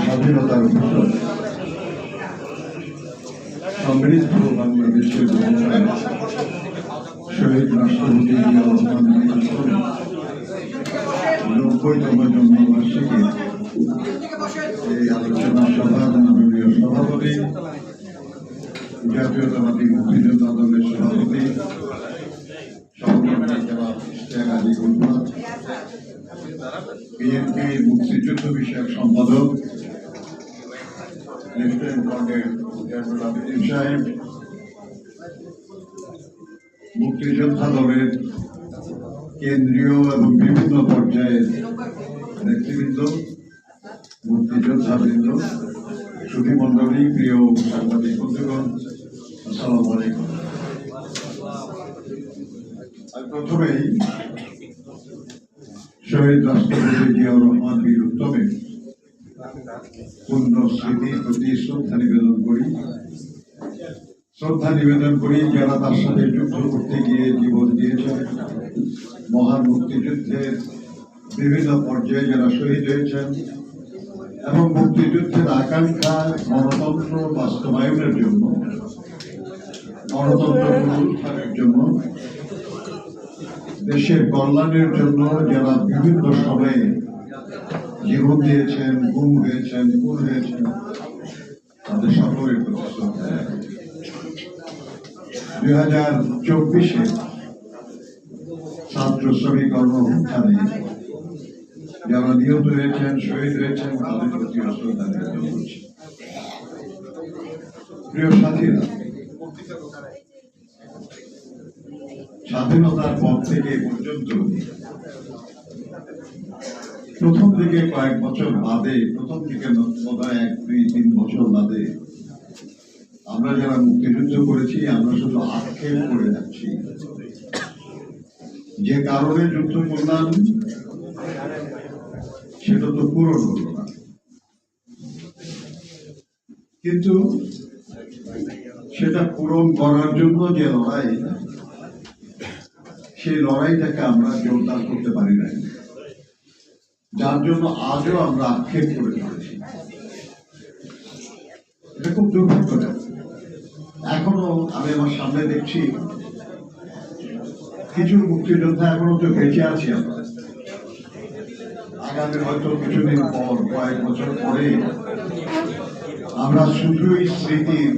স্বাধীনতার ঘোষক সমৃদ্ধ বাংলাদেশের শহীদ রাষ্ট্রপতি জিয়াউর রহমান 90তম জন্মবার্ষিকী এই আলোচনা সভার মাননীয় সভাপতি, জাতীয়তাবাদী মুক্তিযোদ্ধা দলের সভাপতি বিএনপি মুক্তিযুদ্ধ বিষয়ক সম্পাদক লেফটেন্যান্ট কর্নেল জয়নুল আবেদিন সাহেব, মুক্তিযোদ্ধা দলের কেন্দ্রীয় এবং বিভিন্ন পর্যায়ের নেতৃবৃন্দ, মুক্তিযোদ্ধাবৃন্দ, সুধীমণ্ডলী, প্রিয় সাংবাদিক বন্ধুগণ, আসসালামু আলাইকুম। প্রথমেই শহীদ রাষ্ট্রপতি জিয়াউর রহমান বীর উত্তমের পূর্ণ স্মৃতির প্রতি শ্রদ্ধা নিবেদন করি যারা তার সাথে যুদ্ধ করতে গিয়ে জীবন দিয়েছেন, মহান মুক্তিযুদ্ধের বিভিন্ন পর্যায়ে যারা শহীদ হয়েছেন এবং মুক্তিযুদ্ধের আকাঙ্ক্ষা গণতন্ত্র বাস্তবায়নের জন্য, গণতন্ত্র পুনরুদ্ধারের জন্য, দেশের কল্যাণের জন্য যারা বিভিন্ন সময়ে জীবন দিয়েছেন, গুম হয়েছেন, খুন হয়েছেন, তাদের সকলের প্রতি শ্রদ্ধা। 2024-এ ছাত্র শ্রমিক কর্মসংস্থানে যারা নিহত হয়েছেন, শহীদ হয়েছেন, তাদের প্রতি শ্রদ্ধা নিবেদন করছি। প্রিয় সাথীরা, স্বাধীনতার পর থেকে পর্যন্ত প্রথম দিকে কয়েক বছর বাদে, প্রথম দিকে বোধহয় 1-2-3 বছর বাদে আমরা যারা মুক্তিযুদ্ধ করেছি আমরা শুধু আক্ষেপ করে যাচ্ছি যে কারণে যুদ্ধ করলাম সেটা তো পূরণ হলো না। কিন্তু সেটা পূরণ করার জন্য যে লড়াই, সেই লড়াইটাকে আমরা জোরদার করতে পারি নাই, যার জন্য আজও আমরা আক্ষেপ করে চলেছি। এটা খুব দুর্ভাগ্যজনক। এখনো আমি আমার সামনে দেখছি কিছু মুক্তিযোদ্ধা এখনো তো বেঁচে আছি। আমরা আগামী হয়তো কিছুদিন পর, কয়েক বছর পরে আমরা শুধুই স্মৃতির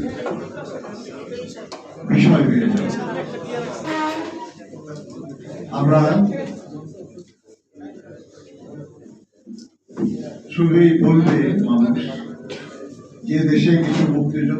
বিষয় হয়ে যাব। আমরা শুধুই বলবে মানুষ যে দেশে কিছু মুক্তিযোদ্ধা